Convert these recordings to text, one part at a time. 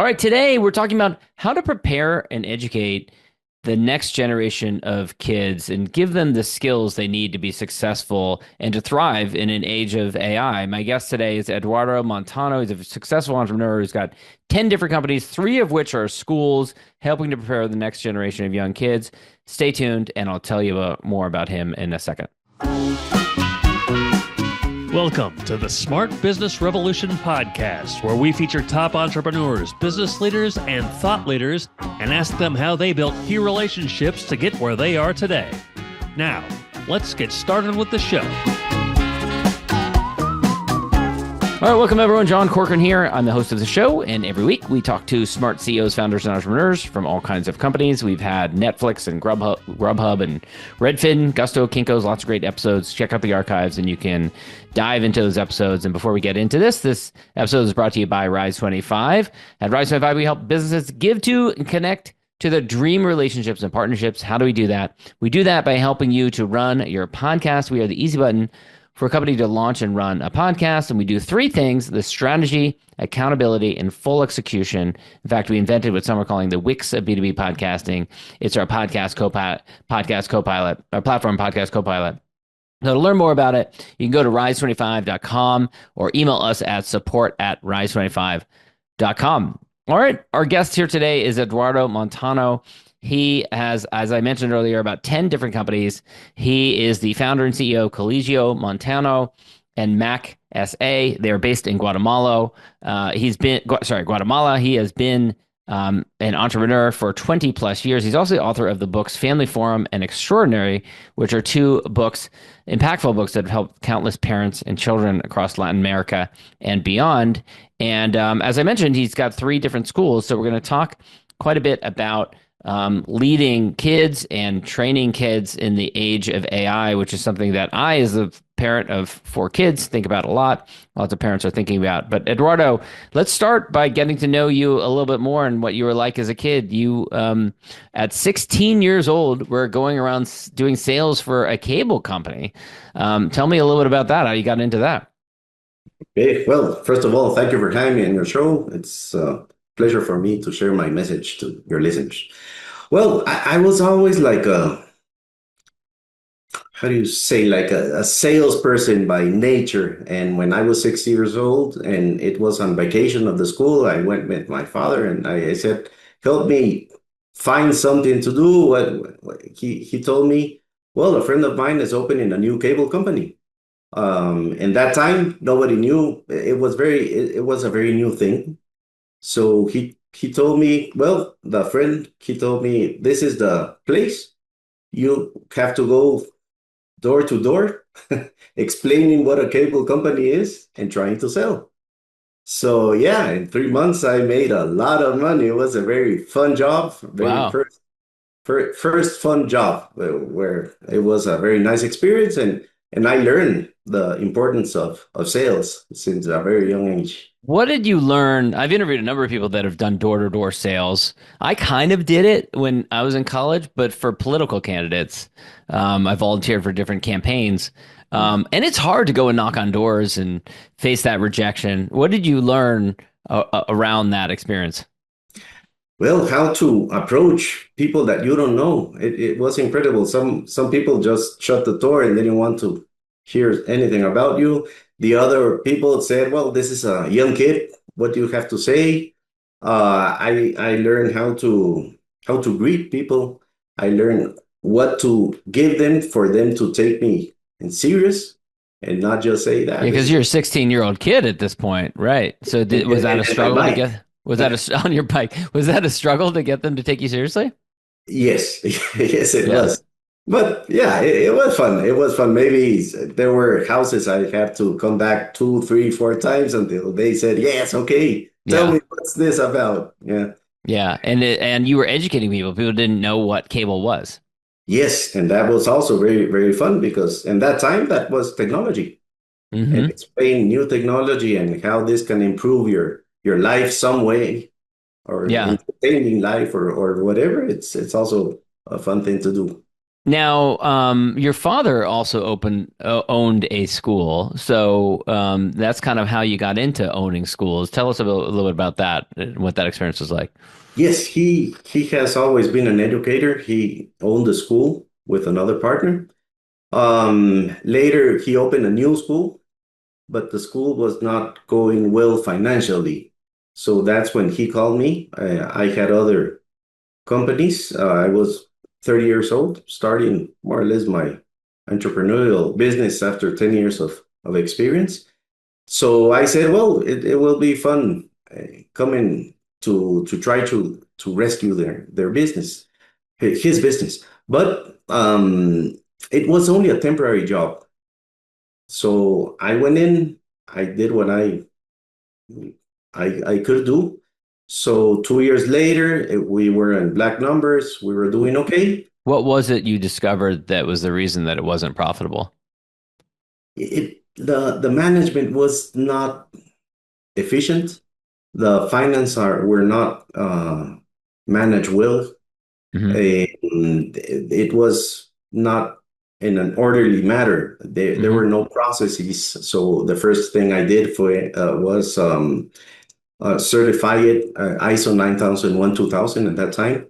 All right, today we're talking about how to prepare and educate the next generation of kids and give them the skills they need to be successful and to thrive in an age of AI. My guest today is Eduardo Montano. He's a successful entrepreneur who's got 10 different companies, three of which are schools, helping to prepare the next generation of young kids. Stay tuned, and I'll tell you more about him in a second. Welcome to the Smart Business Revolution podcast, where we feature top entrepreneurs, business leaders, and thought leaders and ask them how they built key relationships to get where they are today. Now, let's get started with the show. All right, welcome everyone. John Corcoran here. I'm the host of the show, and every week we talk to smart CEOs, founders, and entrepreneurs from all kinds of companies. We've had Netflix and Grubhub and Redfin, Gusto, Kinko's, lots of great episodes. Check out the archives, and you can dive into those episodes. And before we get into this episode is brought to you by Rise25. At Rise25, we help businesses give to and connect to the dream relationships and partnerships. How do we do that? We do that by helping you to run your podcast. We are the easy button for a company to launch and run a podcast. And we do three things: the strategy, accountability, and full execution. In fact, we invented what some are calling the Wix of B2B podcasting. It's our podcast copilot, our platform podcast copilot. So to learn more about it, you can go to rise25.com or email us at support@rise25.com. All right, our guest here today is Eduardo Montano. He has, as I mentioned earlier, about 10 different companies. He is the founder and CEO of Colegio, Montano, and Mac SA. They are based in Guatemala. Guatemala. He has been an entrepreneur for 20 plus years. He's also the author of the books Family Forum and Extraordinary, which are two books, impactful books that have helped countless parents and children across Latin America and beyond. And as I mentioned, he's got three different schools. So we're going to talk quite a bit about leading kids and training kids in the age of AI, which is something that I, as a parent of four kids, think about a lot. Lots of parents are thinking about. But Eduardo, let's start by getting to know you a little bit more and what you were like as a kid. You, at 16 years old, were going around doing sales for a cable company. Tell me a little bit about that, how you got into that. Okay, well, first of all, thank you for having me on your show. It's a pleasure for me to share my message to your listeners. Well, I was always like how do you say, like a salesperson by nature. And when I was 6 years old and it was on vacation of the school, I went with my father and I said, help me find something to do. He told me, well, a friend of mine is opening a new cable company. And that time, nobody knew. It was a very new thing. So he told me, well, he told me, this is the place. You have to go door to door, explaining what a cable company is and trying to sell. So yeah, in 3 months, I made a lot of money. It was a very fun job. Wow. First fun job where it was a very nice experience. And I learned the importance of sales since a very young age. What did you learn? I've interviewed a number of people that have done door-to-door sales. I kind of did it when I was in college, but for political candidates, I volunteered for different campaigns. And it's hard to go and knock on doors and face that rejection. What did you learn around that experience? Well, how to approach people that you don't know. It was incredible. Some people just shut the door and they didn't want to hear anything about you. The other people said, well, this is a young kid. What do you have to say? I learned how to greet people. I learned what to give them for them to take me in serious and not just say that. Yeah, because you're a 16-year-old kid at this point, right? So was that a struggle to get? Was that on your bike? Was that a struggle to get them to take you seriously? Yes, yes, it was. But yeah, it was fun. It was fun. Maybe there were houses I had to come back 2, 3, 4 times until they said, yes, okay, tell me what's this about? Yeah. Yeah, and you were educating people. People didn't know what cable was. Yes, and that was also very, very fun because in that time, that was technology. Mm-hmm. And explain new technology and how this can improve your life some way or entertaining life or whatever. It's also a fun thing to do. Now, your father also owned a school, so that's kind of how you got into owning schools. Tell us a little bit about that, what that experience was like. Yes, he has always been an educator. He owned a school with another partner. Later, he opened a new school, but the school was not going well financially. So that's when he called me. I had other companies. I was 30 years old, starting more or less my entrepreneurial business after 10 years of experience. So I said, well, it will be fun coming to try to rescue their business, his business. But it was only a temporary job. So I went in, I did what I could do. So 2 years later, we were in black numbers. We were doing okay. What was it you discovered that was the reason that it wasn't profitable? The management was not efficient. The finance are were not managed well. Hmm. And it was not in an orderly manner. There were Hmm. no processes. So the first thing I did for it was certify it ISO 9001 2000 at that time,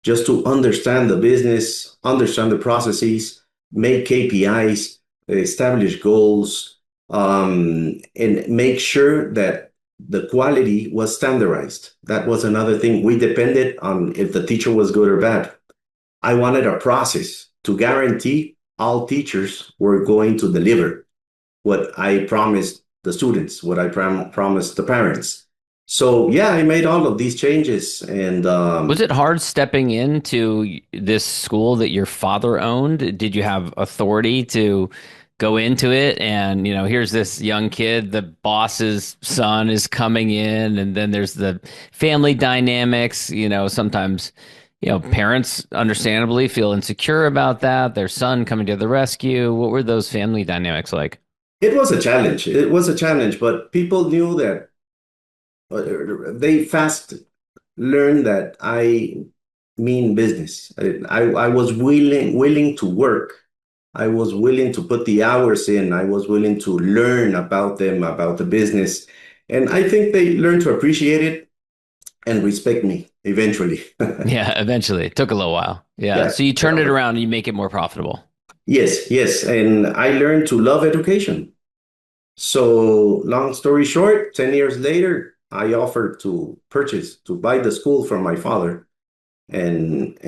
just to understand the business, understand the processes, make KPIs, establish goals, and make sure that the quality was standardized. That was another thing. We depended on if the teacher was good or bad. I wanted a process to guarantee all teachers were going to deliver what I promised the students, what I promised the parents. So yeah, I made all of these changes, and Was it hard stepping into this school that your father owned? Did you have authority to go into it? And, here's this young kid, the boss's son is coming in, and then there's the family dynamics. Sometimes, parents understandably feel insecure about that, their son coming to the rescue. What were those family dynamics like? it was a challenge. It was a challenge, but people knew that they fast learned that I mean business. I was willing to work. I was willing to put the hours in. I was willing to learn about them, about the business. And I think they learned to appreciate it and respect me eventually. Yeah, eventually. It took a little while. Yeah. Yeah. So you turn it around and you make it more profitable. Yes, yes. And I learned to love education. So, long story short, 10 years later, I offered to buy the school from my father. And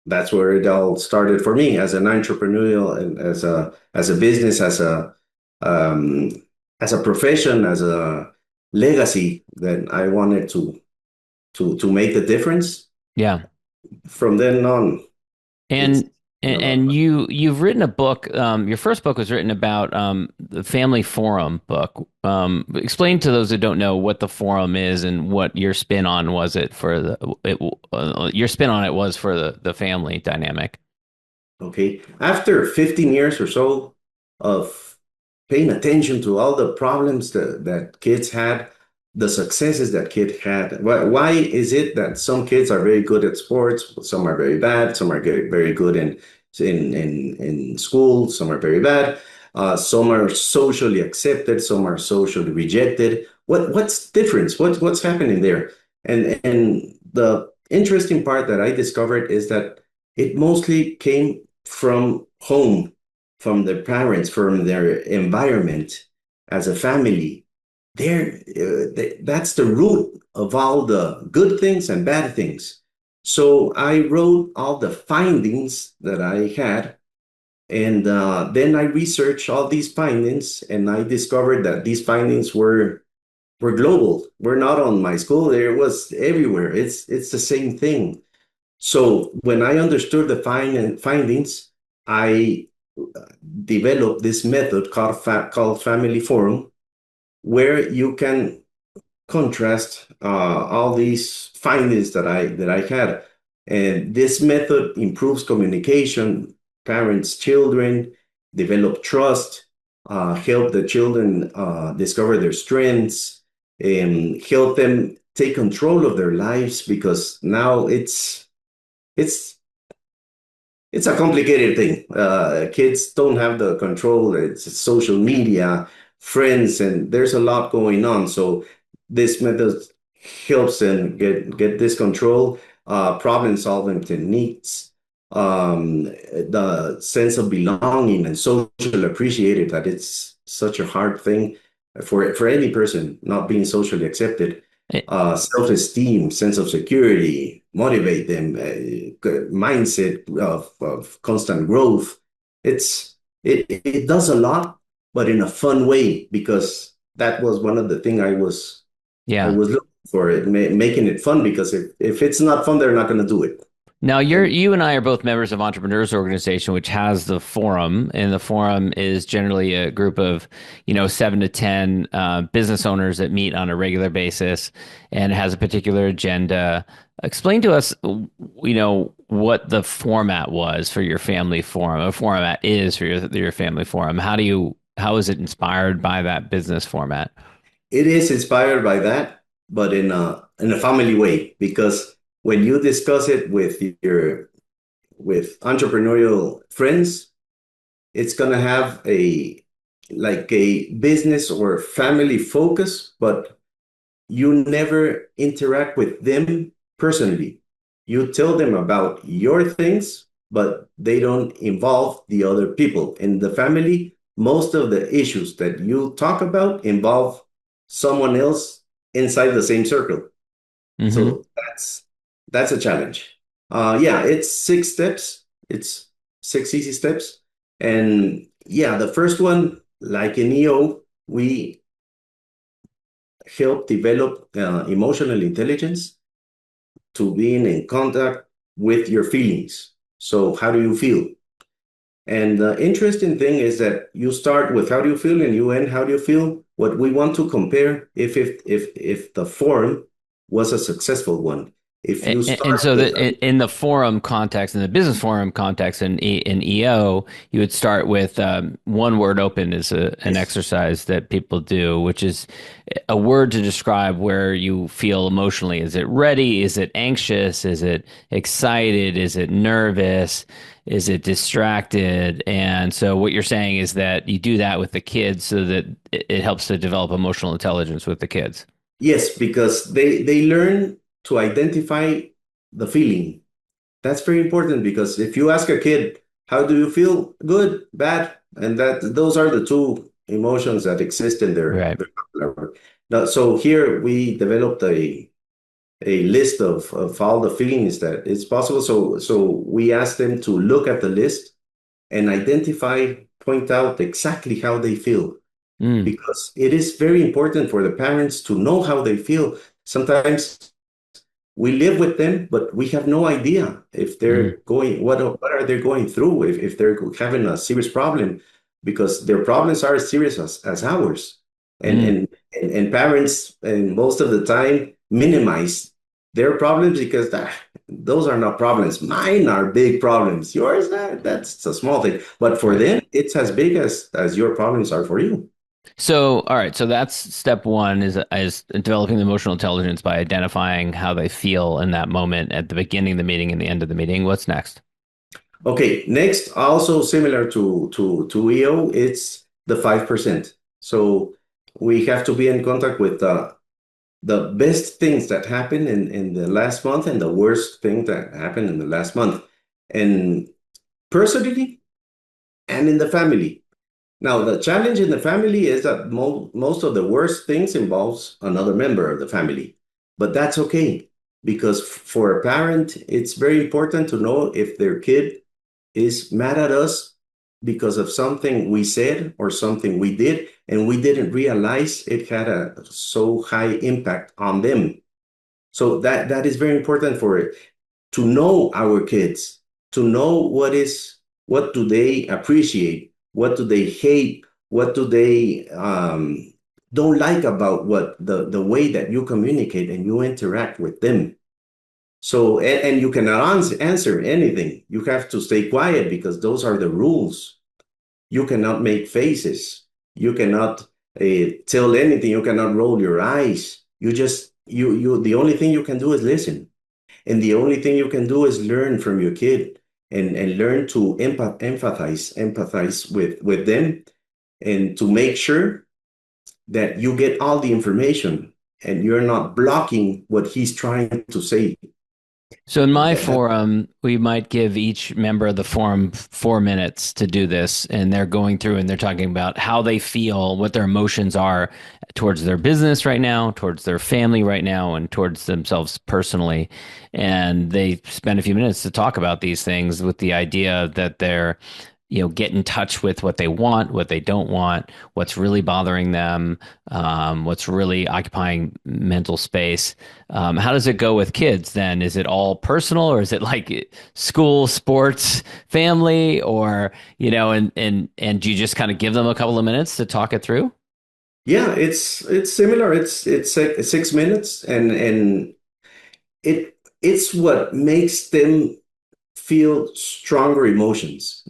that's where it all started for me as an entrepreneurial and as a business, um, as a profession, as a legacy that I wanted to make the difference. Yeah. From then on, it's And been and, a lot of and fun. you've written a book. Your first book was written about the Family Forum book. Explain to those who don't know what the forum is and what your spin on was it for your spin on it was for the family dynamic. Okay. After 15 years or so of paying attention to all the problems that kids had, the successes that kids had, why is it that some kids are very good at sports, some are very bad, some are very good in school, some are very bad, some are socially accepted, some are socially rejected. What's difference? What's happening there? And the interesting part that I discovered is that it mostly came from home, from their parents, from their environment as a family. That's the root of all the good things and bad things. So I wrote all the findings that I had, and then I researched all these findings, and I discovered that these findings were global. Were not on my school. It was everywhere. It's the same thing. So when I understood the findings, I developed this method called Family Forum, where you can contrast all these findings that I had. And this method improves communication, parents, children, develop trust, help the children discover their strengths, and help them take control of their lives because now it's it's a complicated thing. Kids don't have the control. It's social media, friends, and there's a lot going on. So this method helps them get this control, problem solving techniques, the sense of belonging and social appreciated that it's such a hard thing for any person not being socially accepted. Eh, Self-esteem, sense of security, motivate them, mindset of constant growth. It does a lot, but in a fun way, because that was one of the things I Yeah. was looking for it, making it fun, because if it's not fun, they're not going to do it. Now And you and I are both members of Entrepreneurs Organization, which has the forum, and the forum is generally a group of, 7 to 10 business owners that meet on a regular basis, and has a particular agenda. Explain to us, what the format was for your family forum, or format is for your family forum. How is it inspired by that business format? it is inspired by that, but in a family way, because when you discuss it with entrepreneurial friends, it's going to have a business or family focus, but you never interact with them personally. You tell them about your things, but they don't involve the other people. In the family, most of the issues that you talk about involve someone else inside the same circle. Hmm. So that's a challenge. Yeah, it's 6 steps. It's 6 easy steps. And yeah, the first one, like in EO, we help develop emotional intelligence to being in contact with your feelings. So how do you feel? And the interesting thing is that you start with how do you feel and you end how do you feel. What we want to compare if the forum was a successful one. If you And start so with that in the forum context, in the business forum context, in EO, you would start with one word open is an yes, exercise that people do, which is a word to describe where you feel emotionally. Is it ready? Is it anxious? Is it excited? Is it nervous? Is it distracted? And so what you're saying is that you do that with the kids so that it helps to develop emotional intelligence with the kids. yes, because they learn to identify the feeling. That's very important because if you ask a kid, how do you feel? Good, bad, and that those are the two emotions that exist in Right. their vocabulary. Now, so here we developed a list of all the feelings that it's possible. So we asked them to look at the list and identify, point out exactly how they feel, Mm, because it is very important for the parents to know how they feel. Sometimes we live with them, but we have no idea if mm, they're going, what are they going through, if they're having a serious problem, because their problems are as serious as ours. And, mm. and, and parents, and most of the time, minimize their problems because those are not problems. Mine are big problems. Yours, that's a small thing. But for Right. them, it's as big as your problems are for you. So, all right. So that's step one is developing the emotional intelligence by identifying how they feel in that moment at the beginning of the meeting and the end of the meeting. What's next? Okay, next, also similar to EO, it's the 5%. So we have to be in contact with the best things that happened in the last month and the worst thing that happened in the last month, and personally and in the family. Now, the challenge in the family is that most of the worst things involves another member of the family, but that's okay because for a parent, it's very important to know if their kid is mad at us because of something we said or something we did, and we didn't realize it had a so high impact on them. So that is very important for it to know our kids, to know what do they appreciate, what do they hate, what do they don't like about what the way that you communicate and you interact with them. So, and you cannot answer anything. You have to stay quiet because those are the rules. You cannot make faces. You cannot tell anything. You cannot roll your eyes. The only thing you can do is listen. And the only thing you can do is learn from your kid. and learn to empathize with them, and to make sure that you get all the information and you're not blocking what he's trying to say. So in my That, forum, we might give each member of the forum 4 minutes to do this, and they're going through and they're talking about how they feel, what their emotions are towards their business right now, towards their family right now, and towards themselves personally. And they spend a few minutes to talk about these things with the idea that they're, get in touch with what they want, what they don't want, what's really bothering them, what's really occupying mental space. How does it go with kids then? Is it all personal, or is it like school, sports, family, or, and do you just kind of give them a couple of minutes to talk it through? yeah, it's similar. It's 6 minutes, and it's what makes them feel stronger emotions.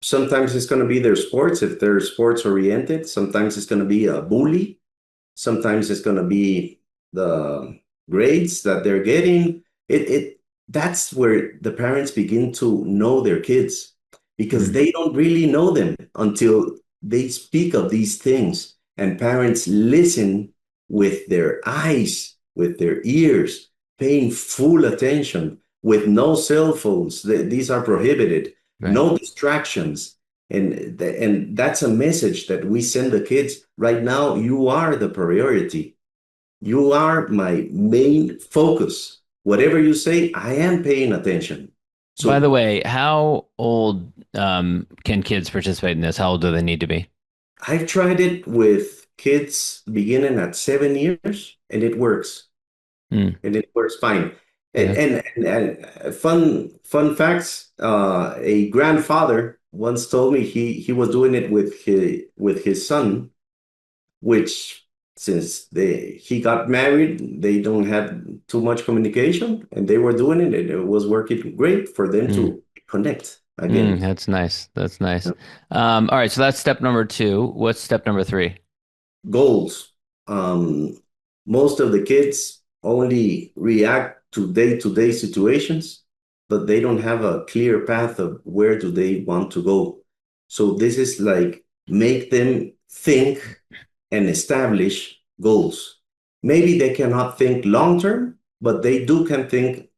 Sometimes it's going to be their sports if they're sports oriented. Sometimes it's going to be a bully. Sometimes it's going to be the grades that they're getting. That's where the parents begin to know their kids, because Mm, they don't really know them until they speak of these things. And parents listen with their eyes, with their ears, paying full attention with no cell phones. These are prohibited, right. no distractions. And that's a message that we send the kids right now. You are the priority. You are my main focus. Whatever you say, I am paying attention. By the So way, how old can kids participate in this? How old do they need to be? I've tried it with kids beginning at 7 years, and it works. Mm, And it works fine. yeah. And fun facts. A grandfather once told me he was doing it with his son, which, since he got married, they don't have too much communication, and they were doing it, and it was working great for them Mm. to connect again. That's nice. That's nice. All right, so that's step number two. What's step number three? Goals. Um, Most of the kids only react to day-to-day situations, but they don't have a clear path of where do they want to go. So this is like make them think and establish goals. Maybe they cannot think long term, but they can think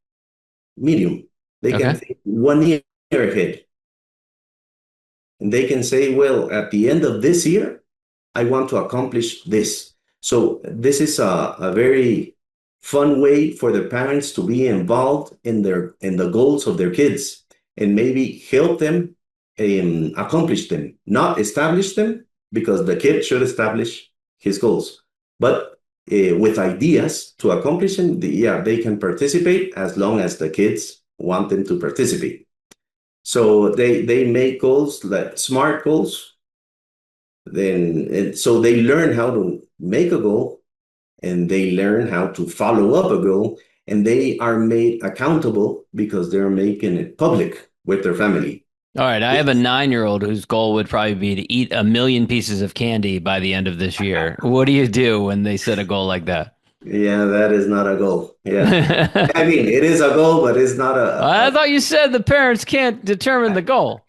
medium. They can Okay. think 1 year ahead. And they can say, well, at the end of this year, I want to accomplish this. So this is a very fun way for the parents to be involved in the goals of their kids, and maybe help them accomplish them, not establish them, because the kid should establish his goals, but with ideas to accomplish them. Yeah, they can participate as long as the kids want them to participate. So they make goals, like smart goals, then, and so they learn how to make a goal, and they learn how to follow up a goal, and they are made accountable because they're making it public with their family. All right. I have a 9-year-old whose goal would probably be to eat 1 million pieces of candy by the end of this year. What do you do when they set a goal like that? Yeah, that is not a goal. Yeah. I I mean, it is a goal, but it's not thought you said the parents can't determine the goal.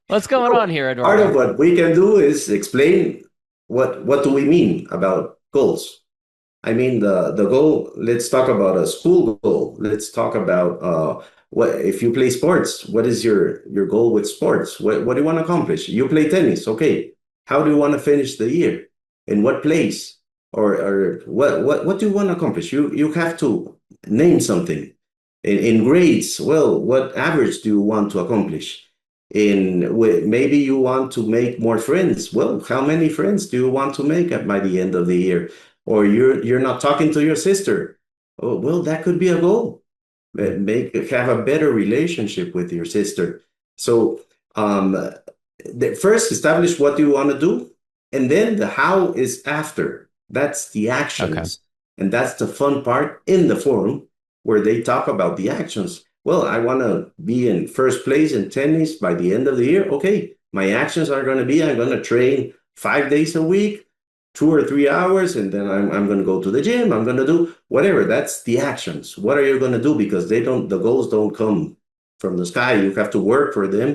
What's going on here, part of Eduardo? what we can do is explain what do we mean about goals. I mean, the goal, let's talk about a school goal. Let's talk about what if you play sports, what is your goal with sports? What do you want to accomplish? You play tennis, okay. How do you want to finish the year? In what place? Or what do you want to accomplish? You have to name something. In grades, well, what average do you want to accomplish? Maybe you want to make more friends. Well, how many friends do you want to make by the end of the year? Or you're not talking to your sister. Oh, well, that could be a goal. Have a better relationship with your sister. So first establish what you want to do, and then the how is after. That's the Okay. actions. And that's the fun part in the forum, where they talk about the actions. Well, I want to be in first place in tennis by the end of the year. Okay, my actions are going to be I'm going to train 5 days a week, 2 or 3 hours, and then I'm going to go to the gym. I'm going to do whatever. That's the actions. What are you going to do? Because the goals don't come from the sky. You have to work for them.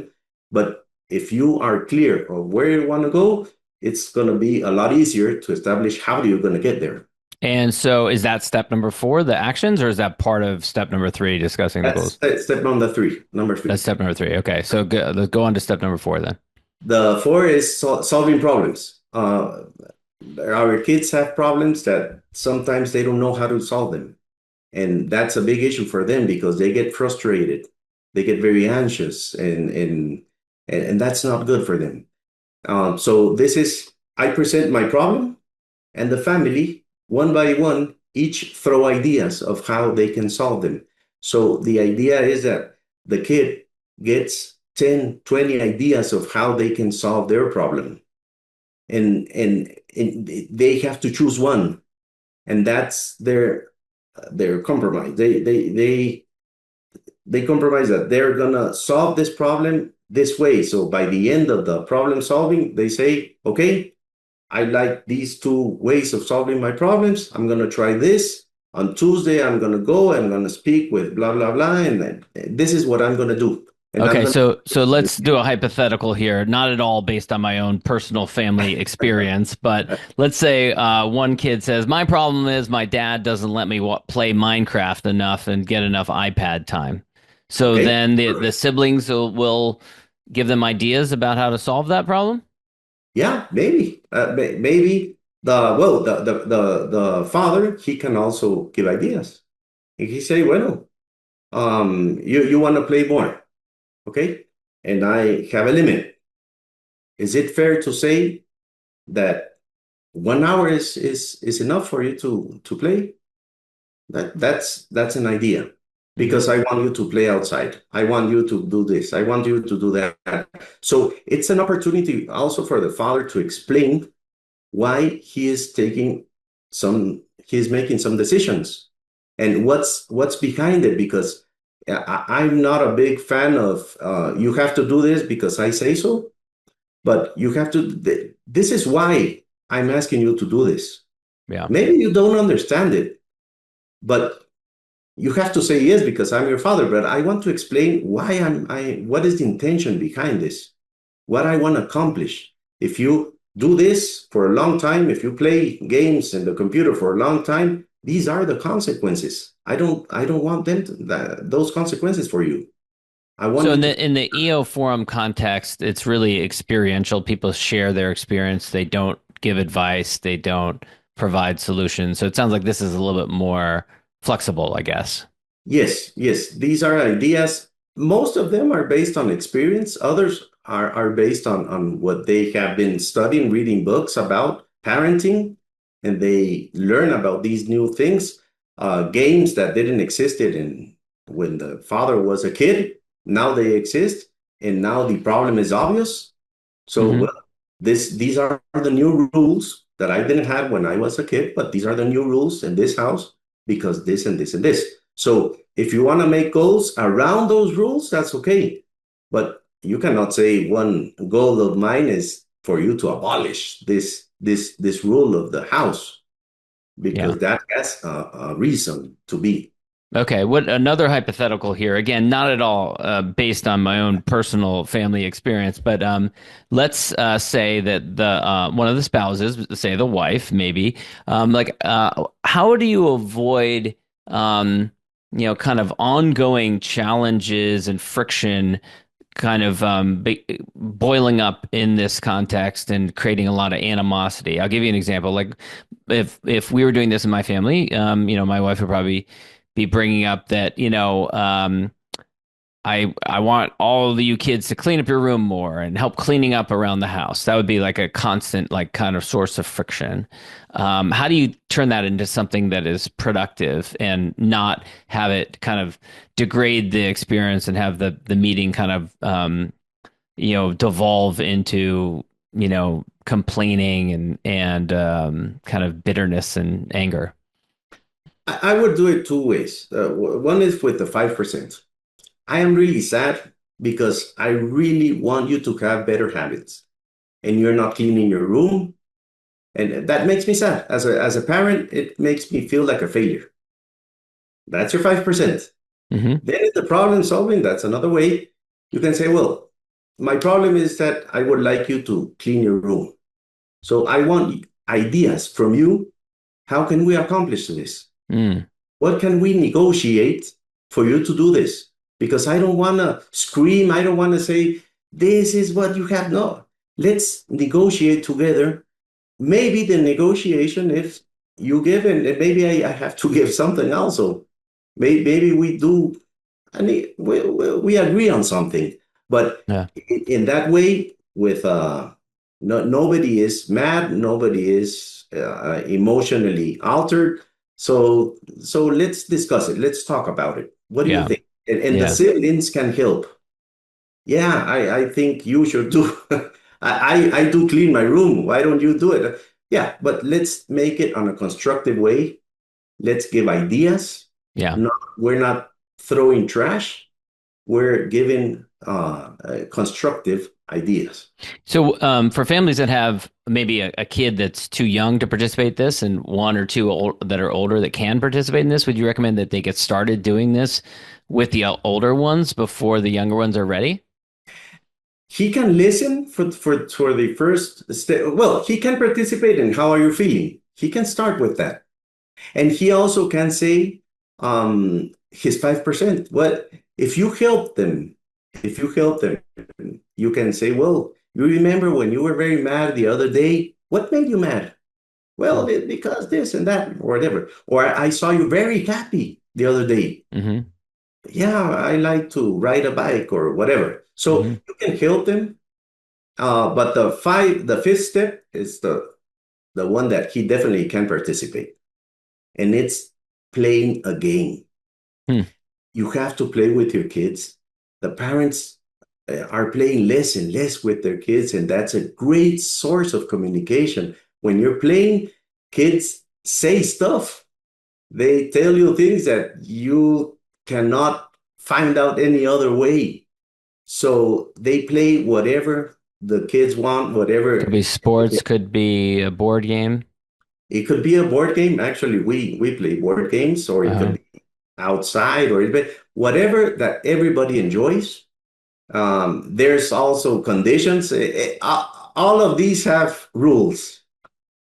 But if you are clear of where you want to go, it's going to be a lot easier to establish how you're going to get there. And so is that step number 4, the actions, or is that part of step number 3, discussing the goals? That's step number three. Number That's three. step number 3. Okay. So let's go on to step number 4 then. The four is solving problems. Our kids have problems that sometimes they don't know how to solve them. And that's a big issue for them because they get frustrated. They get very anxious and that's not good for them. So I present my problem and the family, one by one, each throw ideas of how they can solve them. So the idea is that the kid gets 10, 20 ideas of how they can solve their problem. And they have to choose one. And that's their compromise. They compromise that they're gonna solve this problem this way. So by the end of the problem solving, they say, okay, I like these two ways of solving my problems. I'm gonna try this. On Tuesday, I'm gonna go, I'm gonna speak with blah, blah, blah, and then this is what I'm gonna do. And Okay, so let's do a hypothetical here, not at all based on my own personal family experience, but let's say one kid says, "My problem is my dad doesn't let me play Minecraft enough and get enough iPad time." So okay, then the siblings will give them ideas about how to solve that problem? yeah, maybe, maybe the father, he can also give ideas. He say, well, you want to play more, okay? And I have a limit. Is it fair to say that 1 hour is enough for you to play? That's an idea because I want you to play outside. I want you to do this. I want you to do that. So it's an opportunity also for the father to explain why he's making some decisions and what's behind it. Because I'm not a big fan of you have to do this because I say so, but you have to. This is why I'm asking you to do this. Yeah. Maybe you don't understand it, but you have to say yes because I'm your father. But I want to explain why what is the intention behind this, what I want to accomplish. If you do this for a long time, if you play games in the computer for a long time, these are the consequences. I don't want those consequences for you. I want So you in the EO forum context, it's really experiential. People share their experience. They don't give advice. They don't provide solutions. So it sounds like this is a little bit more flexible, I guess. Yes, yes. These are ideas. Most of them are based on experience. Others are based on what they have been studying, reading books about parenting, and they learn about these new things, games that didn't existed in when the father was a kid. Now they exist, and now the problem is obvious. So Hmm. well, these are the new rules that I didn't have when I was a kid, but these are the new rules in this house because this and this and this. So if you want to make goals around those rules, that's okay. But you cannot say one goal of mine is for you to abolish this rule of the house Yeah. because that has a reason to be. Okay. What another hypothetical here? Again, not at all based on my own personal family experience, but let's say that the one of the spouses, say the wife, maybe, how do you avoid, kind of ongoing challenges and friction, kind of boiling up in this context and creating a lot of animosity? I'll give you an example. Like if we were doing this in my family, my wife would probably be bringing up that, I want all of you kids to clean up your room more and help cleaning up around the house. That would be like a constant, like kind of source of friction. How do you turn that into something that is productive and not have it kind of degrade the experience and have the meeting kind of, devolve into, complaining and kind of bitterness and anger? I would do it two ways. One is with the 5%. I am really sad because I really want you to have better habits and you're not cleaning your room. And that makes me sad. As a parent, it makes me feel like a failure. That's your 5%. Hmm. Then in the problem solving, that's another way. You can say, well, my problem is that I would like you to clean your room. So I want ideas from you. How can we accomplish this? Mm. What can we negotiate for you to do this? Because I don't want to scream. I don't want to say, this is what you have. No, let's negotiate together. Maybe the negotiation, if you give, and maybe I have to give something also. Maybe we do, and we agree on something. But Yeah. in that way, with no, nobody is mad, nobody is emotionally altered. So let's discuss it. Let's talk about it. What do you Yeah. think? And the Yeah. siblings can help. Yeah, I think you should do. I do clean my room. Why don't you do it? Yeah, but let's make it on a constructive way. Let's give ideas. Yeah. No, we're not throwing trash. We're giving constructive ideas. So, for families that have maybe a kid that's too young to participate in this, and one or two that are older that can participate in this, would you recommend that they get started doing this with the older ones before the younger ones are ready? He can listen for the first step. Well, he can participate in how are you feeling. He can start with that. And he also can say his 5%. What if you help them? If you help them, you can say, well, you remember when you were very mad the other day? What made you mad? Well, because this and that, or whatever. Or I saw you very happy the other day. Mm-hmm. Yeah, I like to ride a bike or whatever. So Mm-hmm. you can help them. But the fifth step is the one that he definitely can participate, and it's playing a game. Hmm. You have to play with your kids. The parents are playing less and less with their kids, and that's a great source of communication. When you're playing, kids say stuff. They tell you things that you cannot find out any other way. So they play whatever the kids want, Could whatever. be sports, could be a board game. It could be a board game. Actually, we play board games, or it could Uh-huh. be outside, or whatever that everybody enjoys. There's also conditions. All of these have rules,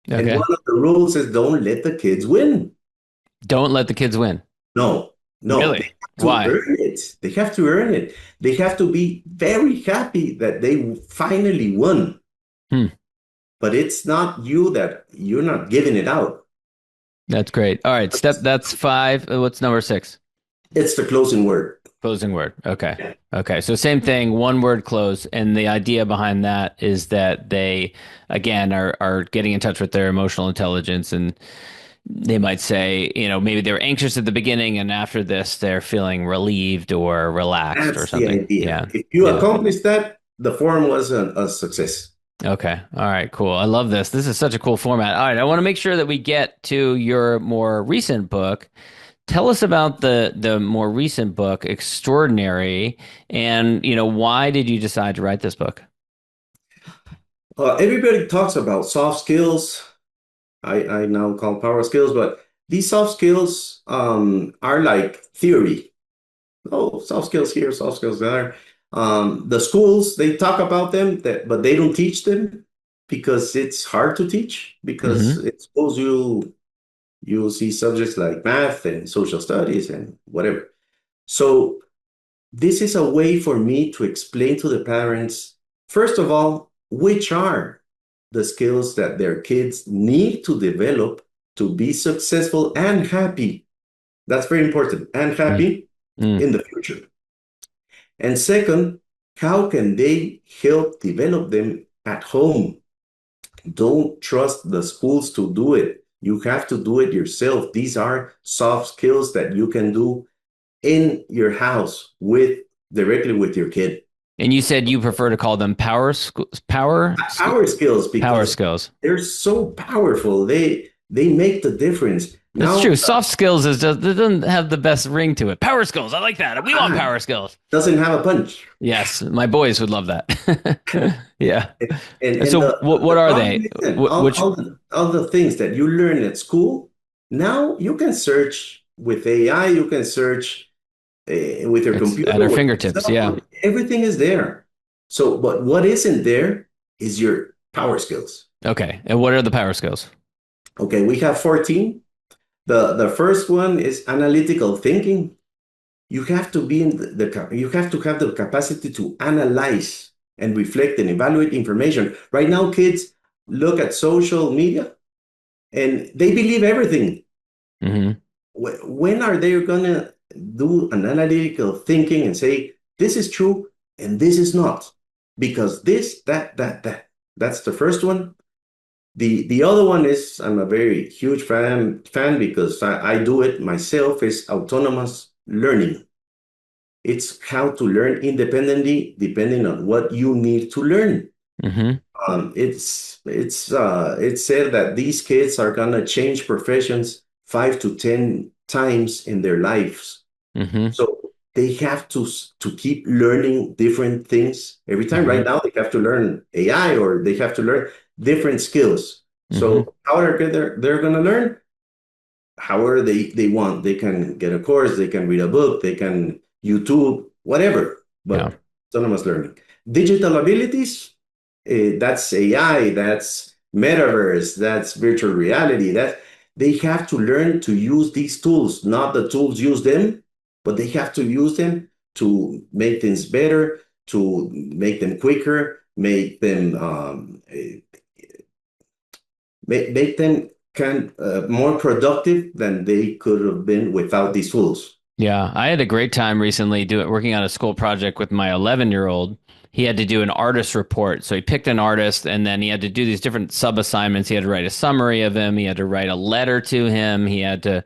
and Okay. one of the rules is don't let the kids win. Don't let the kids win. No, no, they Really? have to Why? earn it. They have to earn it. They have to be very happy that they finally won. Hmm. But it's not you that you're not giving it out. That's great. All right. That's five. What's number six? It's the closing word. Closing word. Okay. Okay. So same thing, one word close. And the idea behind that is that they, again, are getting in touch with their emotional intelligence. And they might say, maybe they were anxious at the beginning and after this, they're feeling relieved or relaxed or That's the something. idea. Yeah. If you Yeah. accomplish that, the forum was a success. Okay. All right. Cool. I love this. This is such a cool format. All right. I want to make sure that we get to your more recent book. Tell us about the more recent book, Extraordinary, and why did you decide to write this book? Everybody talks about soft skills. I now call power skills, but these soft skills are like theory. Oh, soft skills here, soft skills there. The schools, they talk about them, but they don't teach them because it's hard to teach because Hmm. it suppose you see subjects like math and social studies and whatever. So this is a way for me to explain to the parents, first of all, which are the skills that their kids need to develop to be successful and happy. That's very important, and happy Mm. in the future. And second, how can they help develop them at home? Don't trust the schools to do it. You have to do it yourself. These are soft skills that you can do in your house with directly with your kid. And you said you prefer to call them Power skills power because skills. they're so powerful. They make the difference. That's Now, true. Soft skills is just it doesn't have the best ring to it. Power skills. I like that. We want power skills. doesn't have a punch. Yes, my boys would love that. Yeah. And So what the are problem they? is that Which all the things that you learn at school, now you can search with AI, you can search with your It's at computer, our with your fingertips. cell Yeah. phone, everything is there. So, but what isn't there is your power skills. Okay. And what are the power skills? Okay, we have 14. The first one is analytical thinking. You have to be in you have to have the capacity to analyze and reflect and evaluate information. Right now, kids look at social media and they believe everything. Hmm. When are they gonna do an analytical thinking and say this is true and this is not? Because this, that. That's the first one. The other one is I'm a very huge fan because I do it myself is autonomous learning. It's how to learn independently depending on what you need to learn. Hmm. It's said that these kids are gonna change professions 5 to 10 times in their lives. Hmm. So they have to keep learning different things every time. Right Hmm. now, they have to learn AI or they have to learn different skills. Hmm. So how are they're gonna learn? However they want. They can get a course, they can read a book, they can YouTube, whatever, Yeah. but autonomous learning. Digital abilities, that's AI, that's metaverse, that's virtual reality. That they have to learn to use these tools, not the tools use them, but they have to use them to make things better, to make them quicker, make them make them more productive than they could have been without these tools. Yeah, I had a great time recently working on a school project with my 11-year-old. He had to do an artist report. So he picked an artist and then he had to do these different sub assignments. He had to write a summary of him. He had to write a letter to him. He had to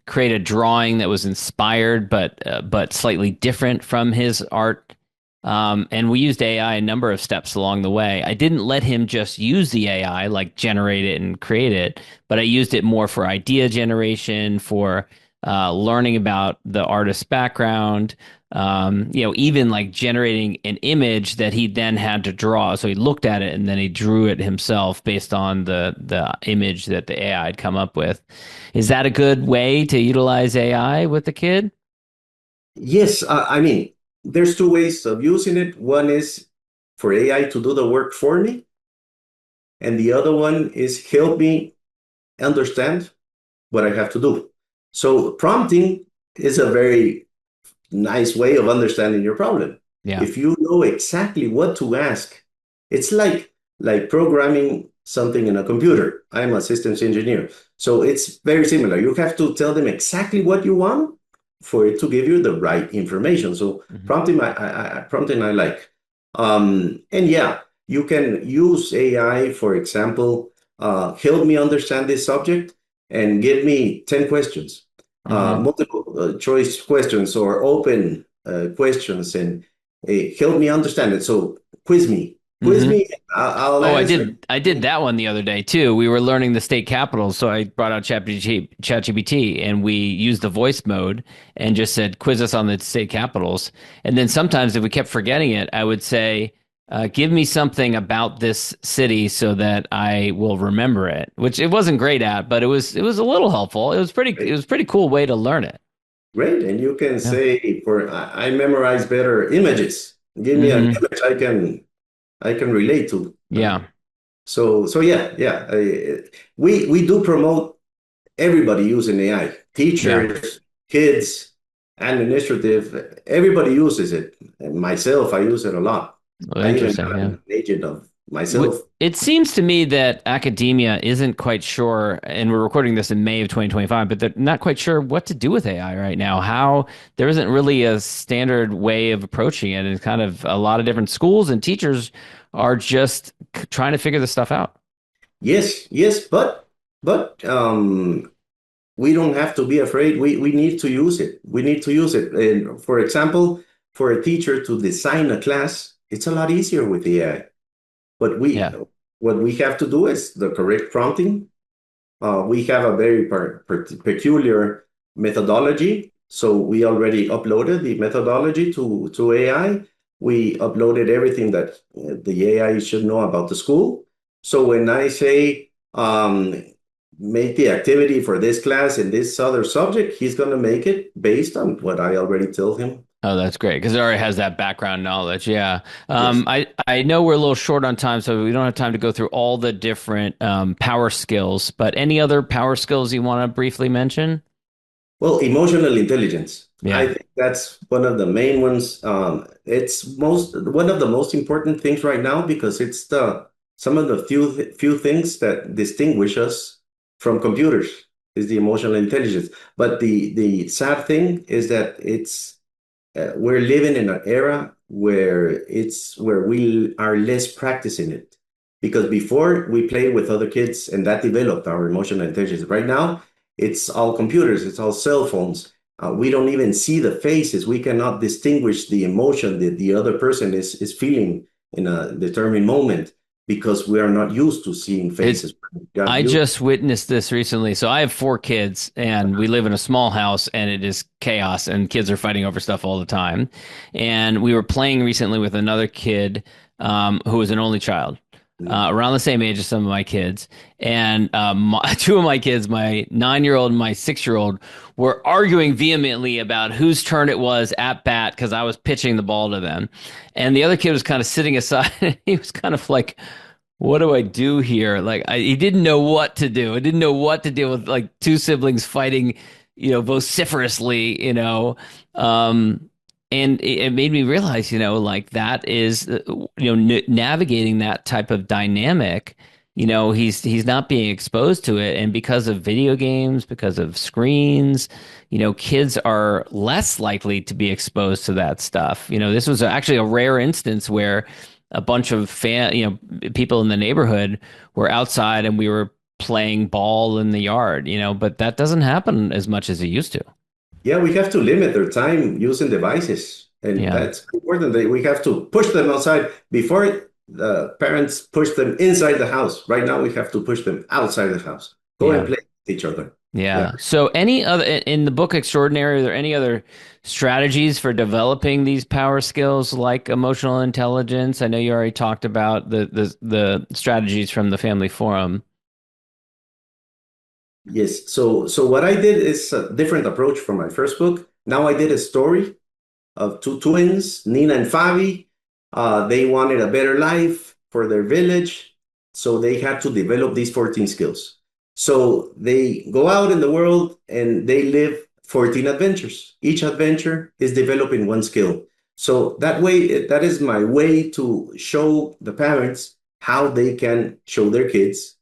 create a drawing that was inspired but slightly different from his art. And we used AI a number of steps along the way. I didn't let him just use the AI, like generate it and create it, but I used it more for idea generation, for learning about the artist's background, even like generating an image that he then had to draw. So he looked at it and then he drew it himself based on the image that the AI had come up with. Is that a good way to utilize AI with the kid? Yes, I mean, there's two ways of using it. One is for AI to do the work for me, and the other one is help me understand what I have to do. So prompting is a very nice way of understanding your problem. Yeah. If you know exactly what to ask, it's like programming something in a computer. I'm a systems engineer, so it's very similar. You have to tell them exactly what you want for it to give you the right information. So Mhm. prompting I like. And yeah, you can use AI, for example, help me understand this subject and give me 10 questions, Mhm. multiple choice questions or open questions, and help me understand it. So quiz Mhm. me, I'll Oh, I answer. did. I did that one the other day too. We were learning the state capitals, so I brought out ChatGPT, and we used the voice mode and just said, "Quiz us on the state capitals." And then sometimes, if we kept forgetting it, I would say, "Give me something about this city so that I will remember it." Which it wasn't great at, but it was a little helpful. It was pretty cool way to learn it. Great. And you can Yeah. say I memorize better images. Give me an Hmm. image I can relate to. Yeah. So yeah. We do promote everybody using AI. Yeah. Teachers, kids, administrative, everybody uses it. And myself, I use it a lot. Well, I even interesting. have Yeah. an agent of myself. It seems to me that academia isn't quite sure, and we're recording this in May of 2025, but they're not quite sure what to do with AI right now. How there isn't really a standard way of approaching it. And kind of a lot of different schools and teachers are just trying to figure this stuff out. Yes, but we don't have to be afraid. We need to use it. We need to use it. And for example, for a teacher to design a class, it's a lot easier with AI. But Yeah. what we have to do is the correct prompting. We have a very peculiar methodology. So we already uploaded the methodology to AI. We uploaded everything that the AI should know about the school. So when I say make the activity for this class and this other subject, he's going to make it based on what I already told him. Oh, that's great because it already has that background knowledge. Yeah. Yes. I know we're a little short on time, so we don't have time to go through all the different power skills, but any other power skills you want to briefly mention? Well, emotional intelligence. I Yeah. think that's one of the main ones. It's most one of the most important things right now because it's the some of the few things that distinguish us from computers is the emotional intelligence. But the sad thing is that it's we're living in an era where we are less practicing it because before we played with other kids and that developed our emotional intelligence. Right now, it's all computers, it's all cell phones. We don't even see the faces. We cannot distinguish the emotion that the other person is feeling in a determined moment because we are not used to seeing It faces. We got I used. just witnessed this recently. So I have four kids and we live in a small house and it is chaos and kids are fighting over stuff all the time. And we were playing recently with another kid who was an only child, around the same age as some of my kids. And two of my kids, my 9-year-old and my 6-year-old, were arguing vehemently about whose turn it was at bat because I was pitching the ball to them. And the other kid was kind of sitting aside. He was kind of like, what do I do here? He didn't know what to do. I didn't know what to deal with like two siblings fighting, vociferously, and it made me realize, like that is, navigating that type of dynamic, he's not being exposed to it. And because of video games, because of screens, kids are less likely to be exposed to that stuff. This was actually a rare instance where a bunch of people in the neighborhood were outside and we were playing ball in the yard, but that doesn't happen as much as it used to. Yeah, we have to limit their time using devices, and Yeah. that's important. That we have to push them outside before the parents push them inside the house. Right now, we have to push them outside the house. Go and Yeah. play with each other. Yeah. Yeah. So any other in the book Extraordinary, are there any other strategies for developing these power skills like emotional intelligence? I know you already talked about the strategies from the family forum. Yes. So what I did is a different approach from my first book. Now I did a story of two twins, Nina and Fabi. They wanted a better life for their village, so they had to develop these 14 skills. So they go out in the world and they live 14 adventures. Each adventure is developing one skill. So that way, that is my way to show the parents how they can show their kids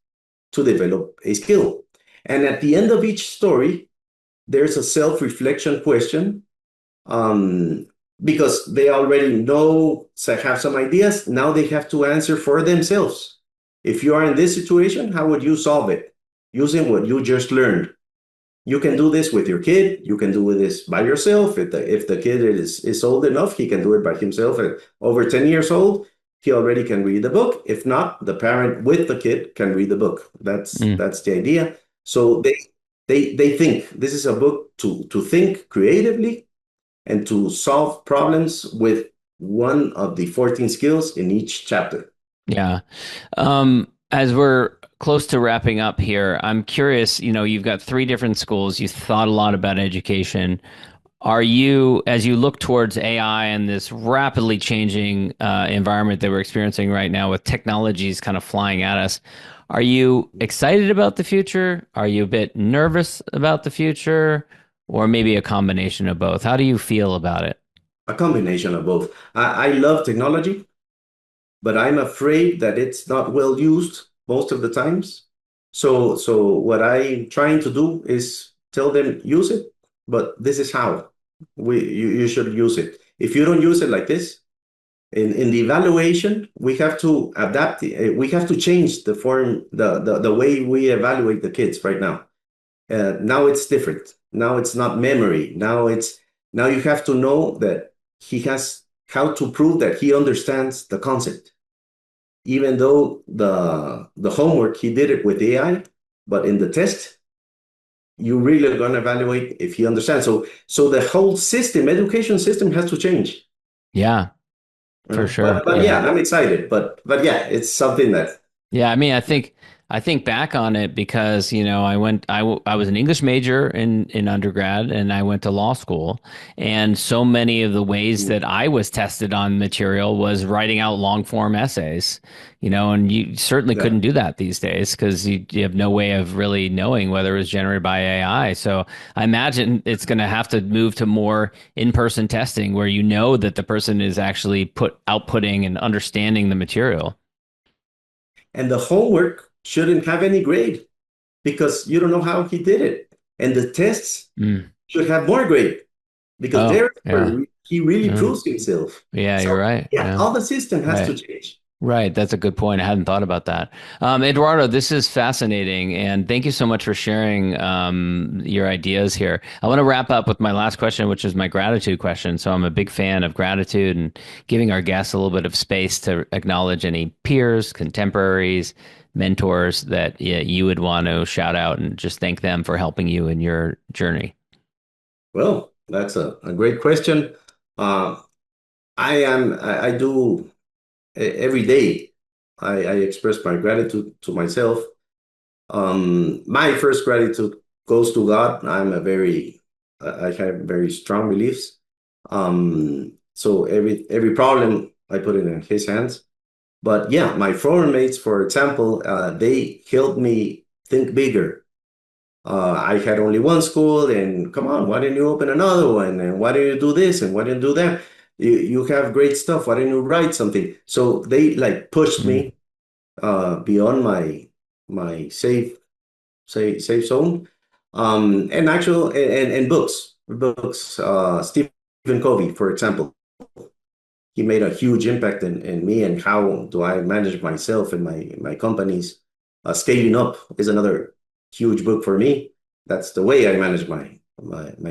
to develop a skill. And at the end of each story, there's a self-reflection question um, because they already know, so have some ideas. Now they have to answer for themselves. If you are in this situation, how would you solve it using what you just learned? You can do this with your kid. You can do this by yourself. If the kid is old enough, he can do it by himself. At over 10 years old, he already can read the book. If not, the parent with the kid can read the book. Mm. That's the idea. So they think this is a book to think creatively and to solve problems with one of the 14 skills in each chapter. Yeah. As we're close to wrapping up here, I'm curious, you've got three different schools. You thought a lot about education. Are you, as you look towards AI and this rapidly changing environment that we're experiencing right now with technologies kind of flying at us, are you excited about the future? Are you a bit nervous about the future? Or maybe a combination of both? How do you feel about it? A combination of both. I love technology, but I'm afraid that it's not well used most of the times. So what I'm trying to do is tell them use it, but this is how you should use it. If you don't use it like this, in the evaluation, we have to adapt. We have to change the form, the way we evaluate the kids right now. Now it's different. Now it's not memory. Now you have to know that he has how to prove that he understands the concept even though the homework he did it with AI, but in the test, you really are going to evaluate if he understands. So the whole system, education system, has to change. Yeah, for sure. But Yeah. yeah, I'm excited. But yeah, it's something that Yeah, I mean, I think I think back on it because, I was an English major in undergrad and I went to law school. And so many of the ways that I was tested on material was writing out long form essays, and you certainly Yeah. couldn't do that these days because you have no way of really knowing whether it was generated by AI. So I imagine it's going to have to move to more in-person testing where you know that the person is actually outputting and understanding the material. And the homework shouldn't have any grade because you don't know how he did it. And the tests Mm. should have more grade because Oh, there yeah. he really Yeah. proves himself. Yeah, you're So right. yeah, Yeah. all the system has to Right. change. Right. That's a good point. I hadn't thought about that. Eduardo, this is fascinating. And thank you so much for sharing your ideas here. I want to wrap up with my last question, which is my gratitude question. So I'm a big fan of gratitude and giving our guests a little bit of space to acknowledge any peers, contemporaries, mentors that you would want to shout out and just thank them for helping you in your journey. Well, that's a great question. Uh, I do every day. I express my gratitude to myself. My first gratitude goes to God. I have very strong beliefs. So every problem I put it in His hands. But yeah, my foreign mates, for example, they helped me think bigger. I had only one school, and come on, why didn't you open another one? And why didn't you do this? And why didn't you do that? You have great stuff. Why didn't you write something? So they like pushed Mm. me beyond my safe zone. And actual and books. Stephen Covey, for example, he made a huge impact in me and how do I manage myself and my companies. Scaling Up is another huge book for me. That's the way I manage my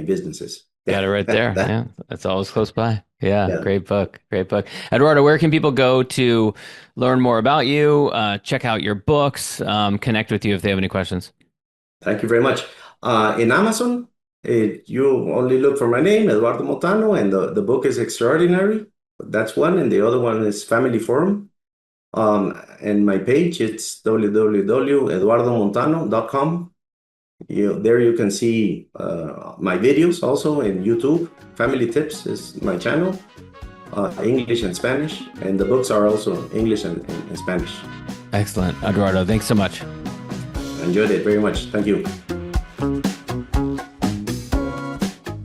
businesses. Got Yeah, it right there. Yeah, that's always close by. Yeah, yeah. great book. Great book. Eduardo, where can people go to learn more about you, check out your books, connect with you if they have any questions? Thank you very much. In Amazon, you only look for my name, Eduardo Montano, and the book is Extraordinary. That's one, and the other one is Family Forum. And my page, it's www.eduardomontano.com. There you can see my videos also in YouTube. Family Tips is my channel, English and Spanish, and the books are also English and Spanish. Excellent. Eduardo, thanks so much. I enjoyed it very much. Thank you.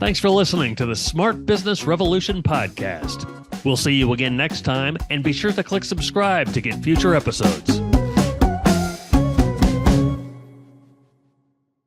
Thanks for listening to the Smart Business Revolution podcast. We'll see you again next time, and be sure to click subscribe to get future episodes.